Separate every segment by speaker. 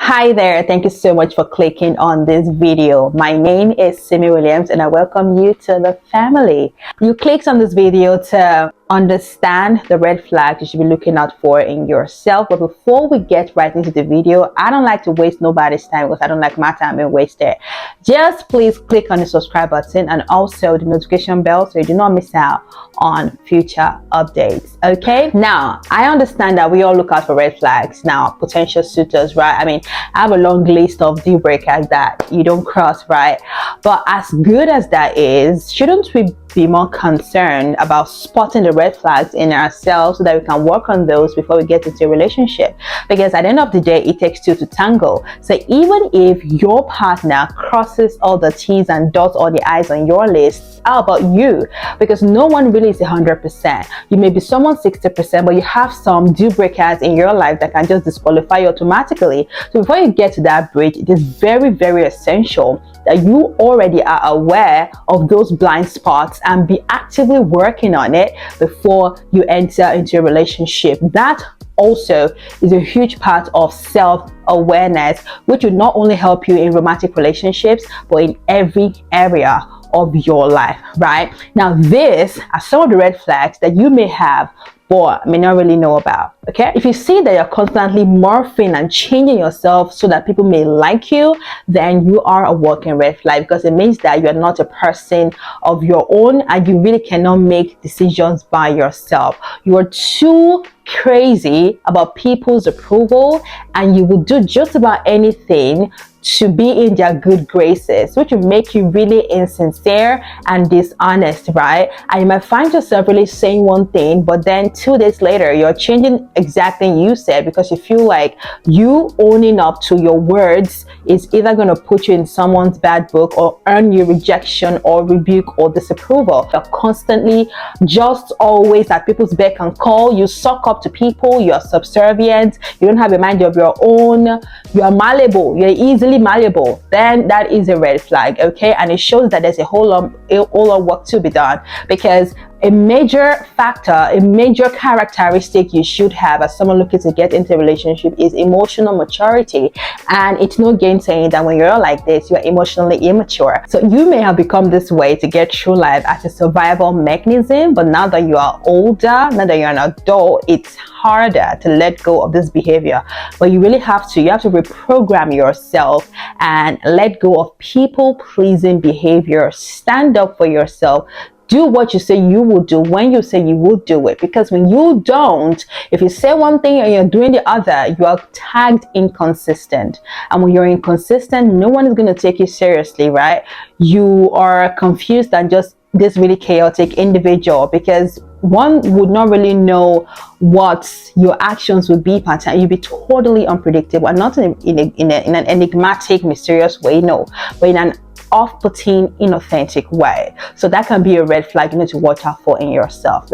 Speaker 1: Hi there, thank you so much for clicking on this video. My name is Simi Williams and I welcome you to the family. You clicked on this video to understand the red flags you should be looking out for in yourself. But before we get right into the video, I don't like to waste nobody's time because I don't like my time being wasted. Just please click on the subscribe button and also the notification bell so you do not miss out on future updates. Okay, now I understand that we all look out for red flags. Now, potential suitors, right? I mean, I have a long list of deal breakers that you don't cross, right? But as good as that is, shouldn't we be more concerned about spotting the red flags in ourselves so that we can work on those before we get into a relationship? Because at the end of the day, it takes two to tango. So even if your partner crosses all the T's and dots all the I's on your list, how about you? Because no one really is 100%. You may be someone 60%, but you have some deal breakers in your life that can just disqualify you automatically. So before you get to that bridge, it is very, very essential that you already are aware of those blind spots and be actively working on it before you enter into a relationship. That also is a huge part of self-awareness, which will not only help you in romantic relationships, but in every area of your life, right? Now, these are some of the red flags that you may have but may not really know about. Okay, if you see that you're constantly morphing and changing yourself so that people may like you, then you are a walking red flag, because it means that you're not a person of your own and you really cannot make decisions by yourself. You are too crazy about people's approval and you will do just about anything to be in their good graces, which will make you really insincere and dishonest, right? And you might find yourself really saying one thing, but then 2 days later, you're changing exact thing you said because you feel like you owning up to your words is either going to put you in someone's bad book or earn you rejection or rebuke or disapproval. You're constantly just always at people's beck and call. You suck up to people. You're subservient. You don't have a mind of your own. You're malleable. You're easily malleable. Then that is a red flag, okay? And it shows that there's a whole lot of work to be done, because a major factor, a major characteristic you should have as someone looking to get into a relationship is emotional maturity. And it's no gainsaying that when you're like this, you're emotionally immature. So you may have become this way to get through life as a survival mechanism, but now that you are older, now that you're an adult, it's harder to let go of this behavior. But you really have to reprogram yourself and let go of people-pleasing behavior. Stand up for yourself. Do what you say you will do when you say you will do it. Because when you don't, if you say one thing and you're doing the other, you are tagged inconsistent. And when you're inconsistent, no one is going to take you seriously, right? You are confused and just this really chaotic individual, because one would not really know what your actions would be. You'd be totally unpredictable, and not in an enigmatic, mysterious way, no, but in an off-putting, inauthentic way. So that can be a red flag you need to watch out for in yourself.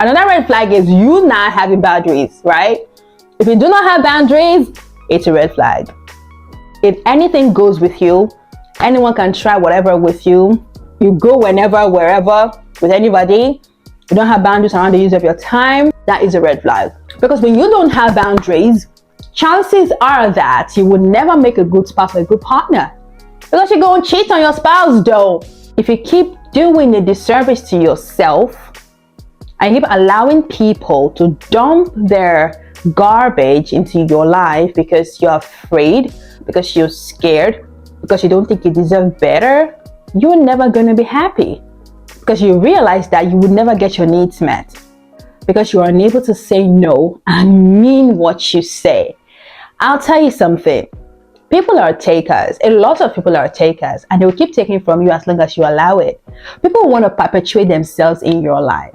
Speaker 1: Another red flag is you not having boundaries, right? If you do not have boundaries, it's a red flag. If anything goes with you, anyone can try whatever with you, you go whenever, wherever, with anybody, you don't have boundaries around the use of your time, that is a red flag. Because when you don't have boundaries, chances are that you will never make a good spouse or a good partner. Because you're going to cheat on your spouse, though. If you keep doing a disservice to yourself and keep allowing people to dump their garbage into your life because you're afraid, because you're scared, because you don't think you deserve better, you're never going to be happy. Because you realize that you would never get your needs met. Because you are unable to say no and mean what you say. I'll tell you something. People are takers. A lot of people are takers, and they will keep taking from you as long as you allow it. People want to perpetuate themselves in your life,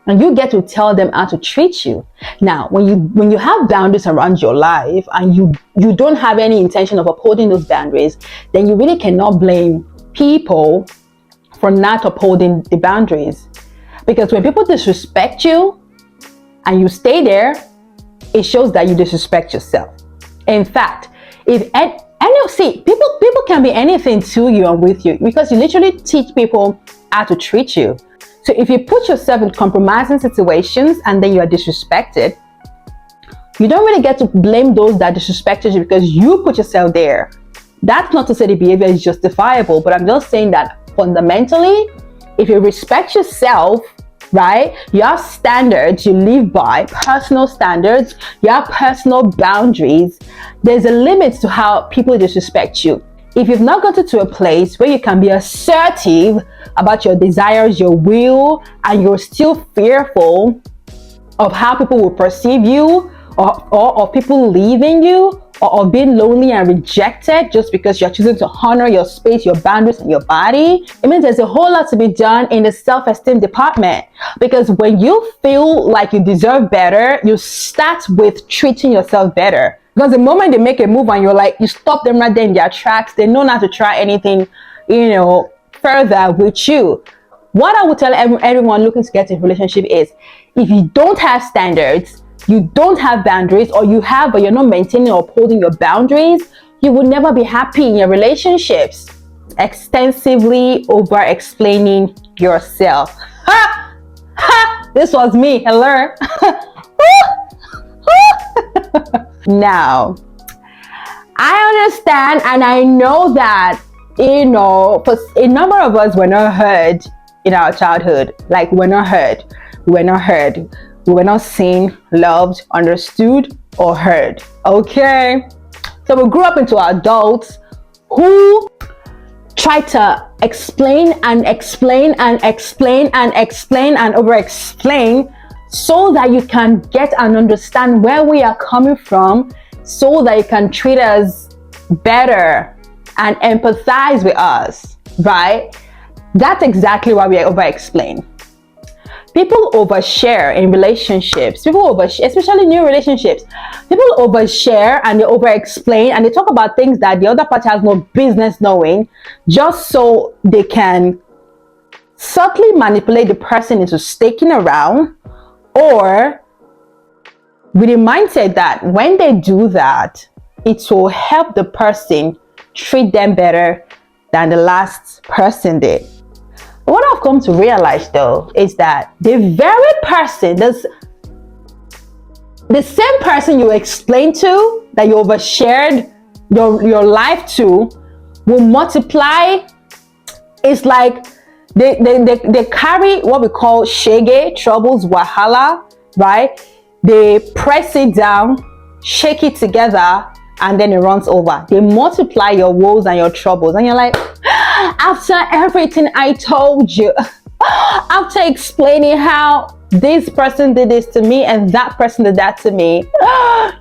Speaker 1: and you get to tell them how to treat you. Now, when you have boundaries around your life and you don't have any intention of upholding those boundaries, then you really cannot blame people for not upholding the boundaries. Because when people disrespect you and you stay there, it shows that you disrespect yourself. In fact, people can be anything to you and with you, because you literally teach people how to treat you. So if you put yourself in compromising situations and then you are disrespected, You don't really get to blame those that disrespected you because you put yourself there. That's not to say the behavior is justifiable, but I'm just saying that fundamentally, if you respect yourself, right, you have standards you live by, personal standards, you have personal boundaries, there's a limit to how people disrespect you. If you've not gotten to a place where you can be assertive about your desires, your will, and you're still fearful of how people will perceive you, or people leaving you, or being lonely and rejected just because you're choosing to honor your space, your boundaries, and your body, it means there's a whole lot to be done in the self-esteem department. Because when you feel like you deserve better, you start with treating yourself better. Because the moment they make a move and you're like, you stop them right there in their tracks, they know not to try anything, further with you. What I would tell everyone looking to get into a relationship is, if you don't have standards, you don't have boundaries, or you have but you're not maintaining or upholding your boundaries, you will never be happy in your relationships. Extensively over explaining yourself. Ha! Ha! This was me. Hello. Now, I understand and I know that, for a number of us, we're not heard in our childhood. Like, we're not heard. We were not seen, loved, understood, or heard. Okay? So we grew up into adults who try to explain and explain and explain and explain and over-explain so that you can get and understand where we are coming from, so that you can treat us better and empathize with us, right? That's exactly why we over-explain. People overshare in relationships. Especially new relationships. People overshare and they over-explain and they talk about things that the other party has no business knowing, just so they can subtly manipulate the person into sticking around, or with the mindset that when they do that, it will help the person treat them better than the last person did. What I've come to realize, though, is that the very person, the same person you explained to, that you overshared your life to, will multiply. It's like they carry what we call shege, troubles, wahala, right? They press it down, shake it together, and then it runs over. They multiply your woes and your troubles, and you're like, after everything I told you, after explaining how this person did this to me and that person did that to me,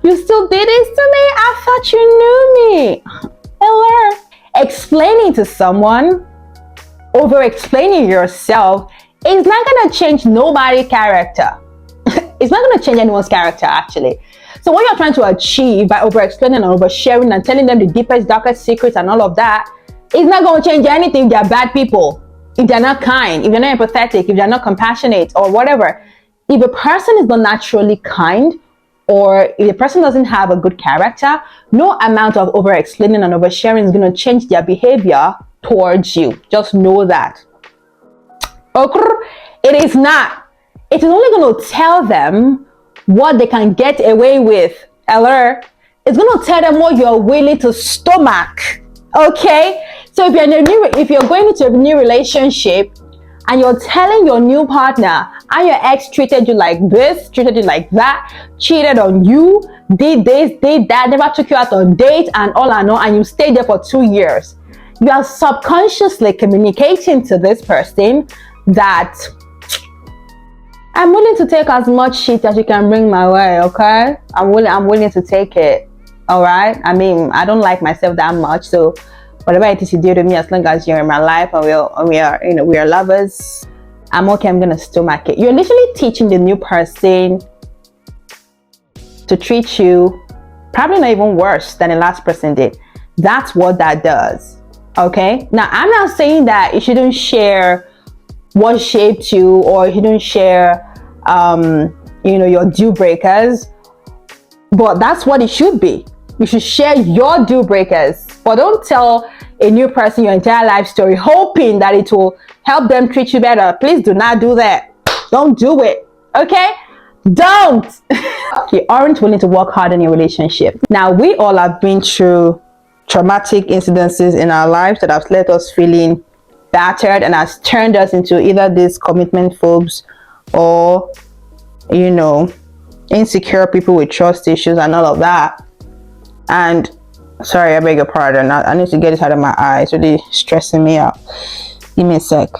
Speaker 1: you still did this to me? I thought you knew me. Hello. Explaining to someone, over explaining yourself, is not going to change nobody's character. It's not going to change anyone's character, actually. So what you're trying to achieve by over explaining and oversharing and telling them the deepest, darkest secrets and all of that, it's not going to change anything if they're bad people, if they're not kind, if they're not empathetic, if they're not compassionate, or whatever. If a person is not naturally kind, or if a person doesn't have a good character, no amount of over explaining and oversharing is going to change their behavior towards you. Just know that. Okay? It is not. It is only going to tell them what they can get away with. Eller, it's going to tell them what you're willing to stomach. Okay? So if you're going into a new relationship and you're telling your new partner, and your ex treated you like this, treated you like that, cheated on you, did this, did that, never took you out on dates, and all, and you stayed there for 2 years, you are subconsciously communicating to this person that I'm willing to take as much shit as you can bring my way, okay? I'm willing to take it, all right? I mean, I don't like myself that much, so whatever it is you do to me, as long as you're in my life and we are lovers, I'm okay. I'm gonna stomach it. You're literally teaching the new person to treat you probably not even worse than the last person did. That's what that does. Okay. Now, I'm not saying that you shouldn't share what shaped you, or you shouldn't share, your deal breakers. But that's what it should be. You should share your deal breakers, but don't tell a new person your entire life story hoping that it will help them treat you better. Please do not do that. Don't do it. Okay? Don't! You aren't willing to work hard in your relationship. Now, we all have been through traumatic incidences in our lives that have left us feeling battered and has turned us into either these commitment phobes or, insecure people with trust issues and all of that. And sorry, I beg your pardon. I need to get this out of my eye. It's really stressing me out. Give me a sec.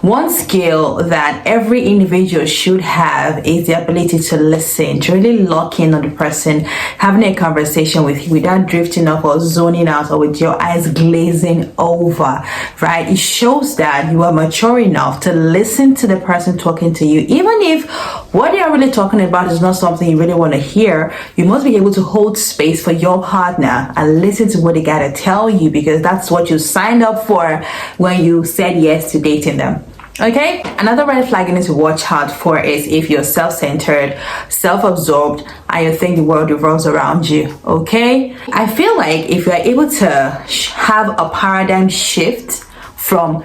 Speaker 1: One skill that every individual should have is the ability to listen, to really lock in on the person, having a conversation with you without drifting off or zoning out or with your eyes glazing over, right? It shows that you are mature enough to listen to the person talking to you. Even if what they are really talking about is not something you really want to hear, you must be able to hold space for your partner and listen to what they got to tell you, because that's what you signed up for when you said yes to dating them. Okay, another red flag you need to watch out for is if you're self-centered, self-absorbed, and you think the world revolves around you. Okay, I feel like if you're able to have a paradigm shift from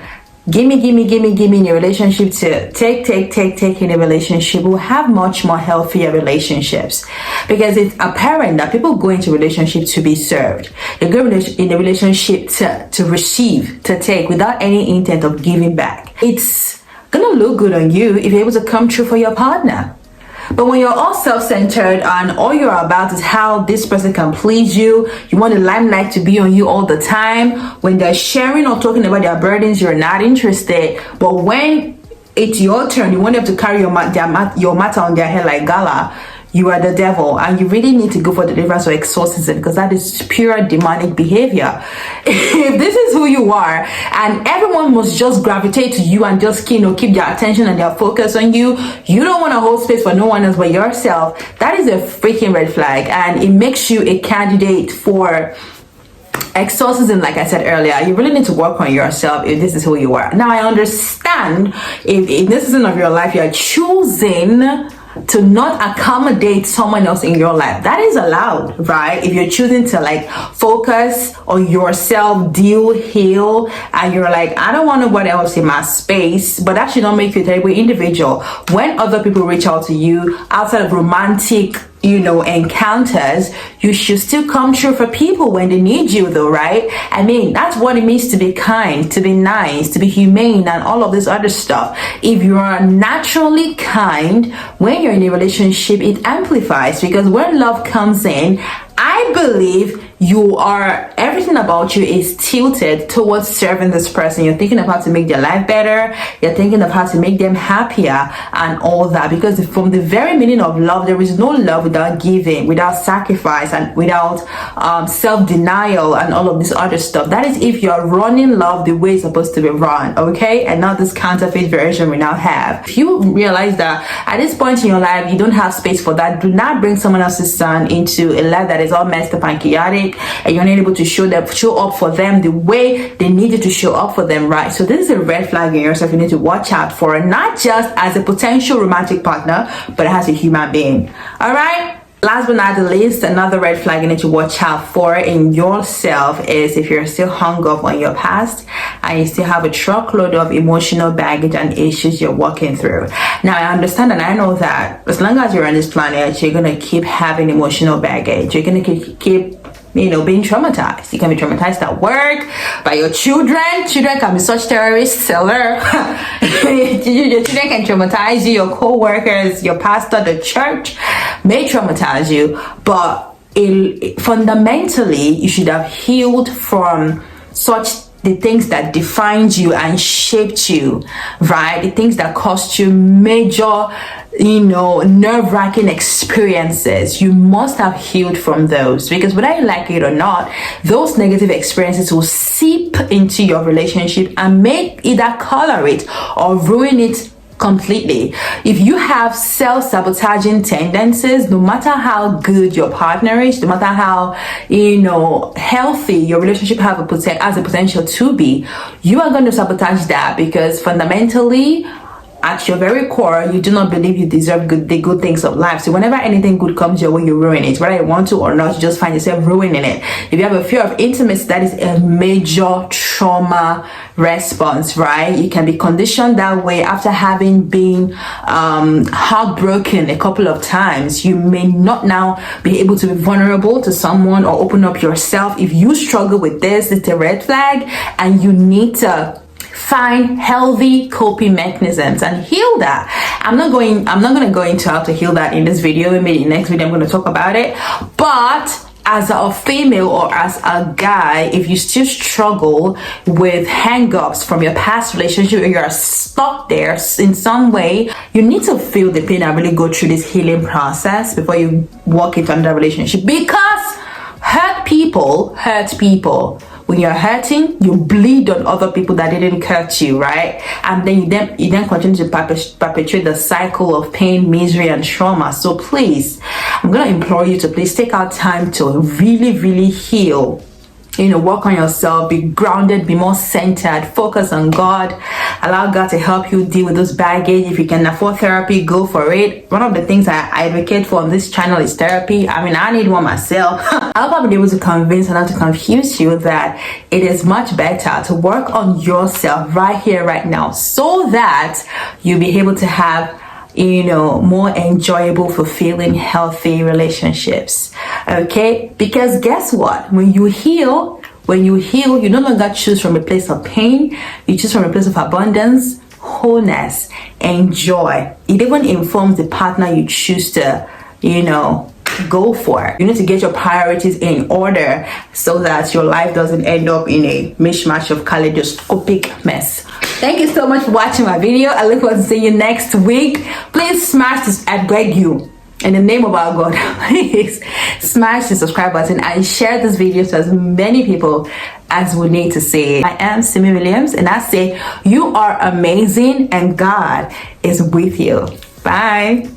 Speaker 1: gimme in a relationship to take in a relationship, we'll have much more healthier relationships, because it's apparent that people go into relationships to be served. They go in a relationship to receive, to take, without any intent of giving back. It's gonna look good on you if you're able to come true for your partner. But when you're all self-centered and all you're about is how this person can please you, you want the limelight to be on you all the time. When they're sharing or talking about their burdens, you're not interested. But when it's your turn, you want them to carry your matter on their head like gala, you are the devil, and you really need to go for deliverance or exorcism, because that is pure demonic behavior. If this is who you are and everyone must just gravitate to you and just keep their attention and their focus on you, you don't want to hold space for no one else but yourself, that is a freaking red flag, and it makes you a candidate for exorcism. Like I said earlier, you really need to work on yourself if this is who you are. Now, I understand if this season of your life you're choosing to not accommodate someone else in your life. That is allowed, right? If you're choosing to focus on yourself, heal, and you're like, I don't want nobody else in my space, but that should not make you a terrible individual. When other people reach out to you outside of romantic encounters, you should still come true for people when they need you though, right? I mean, that's what it means to be kind, to be nice, to be humane, and all of this other stuff. If you are naturally kind, when you're in a relationship, it amplifies, because when love comes in, I believe everything about you is tilted towards serving this person. You're thinking of how to make their life better. You're thinking of how to make them happier and all that. Because from the very meaning of love, there is no love without giving, without sacrifice, and without self-denial and all of this other stuff. That is if you're running love the way it's supposed to be run, okay? And not this counterfeit version we now have. If you realize that at this point in your life, you don't have space for that, do not bring someone else's son into a life that is all messed up and chaotic, and you're not able to show up for them the way they need you to show up for them, right? So this is a red flag in yourself you need to watch out for, not just as a potential romantic partner, but as a human being. All right, last but not the least, another red flag you need to watch out for in yourself is if you're still hung up on your past and you still have a truckload of emotional baggage and issues you're walking through. Now, I understand and I know that as long as you're on this planet, you're going to keep having emotional baggage. You're going to keep being traumatized. You can be traumatized at work, by your children. Children can be such terrorists. Your children can traumatize you. Your co-workers, your pastor, the church may traumatize you. But fundamentally, you should have healed from the things that defined you and shaped you, right? The things that caused you major, nerve-wracking experiences. You must have healed from those, because whether you like it or not, those negative experiences will seep into your relationship and may either color it or ruin it completely. If you have self-sabotaging tendencies, no matter how good your partner is, no matter how healthy your relationship has a potential to be, you are going to sabotage that, because fundamentally at your very core, you do not believe you deserve the good things of life. So whenever anything good comes your way, you ruin it. Whether you want to or not, you just find yourself ruining it. If you have a fear of intimacy, that is a major trauma response, right? You can be conditioned that way after having been heartbroken a couple of times. You may not now be able to be vulnerable to someone or open up yourself. If you struggle with this, it's a red flag, and you need to find healthy coping mechanisms and heal that. I'm not going to go into how to heal that in this video. Maybe in the next video I'm going to talk about it. But as a female or as a guy, if you still struggle with hang-ups from your past relationship, or you're stuck there in some way, you need to feel the pain and really go through this healing process before you walk into another relationship. Because hurt people. When you're hurting, you bleed on other people that didn't hurt you, right? And then you continue to perpetuate the cycle of pain, misery, and trauma. So please, I'm gonna implore you to please take out time to really, really heal. Work on yourself, be grounded, be more centered, focus on God, allow God to help you deal with those baggage. If you can afford therapy, go for it. One of the things I advocate for on this channel is therapy. I mean, I need one myself. I hope I've been able to convince and not to confuse you that it is much better to work on yourself right here, right now, so that you'll be able to have more enjoyable, fulfilling, healthy relationships. Okay? Because guess what? When you heal, you no longer choose from a place of pain. You choose from a place of abundance, wholeness, and joy. It even informs the partner you choose to, go for. You need to get your priorities in order so that your life doesn't end up in a mishmash of kaleidoscopic mess. Thank you so much for watching my video. I look forward to seeing you next week. Please smash this, I beg you, in the name of our God, please smash the subscribe button and share this video to as many people as we need to see it. I am Simi Williams, and I say you are amazing and God is with you. Bye.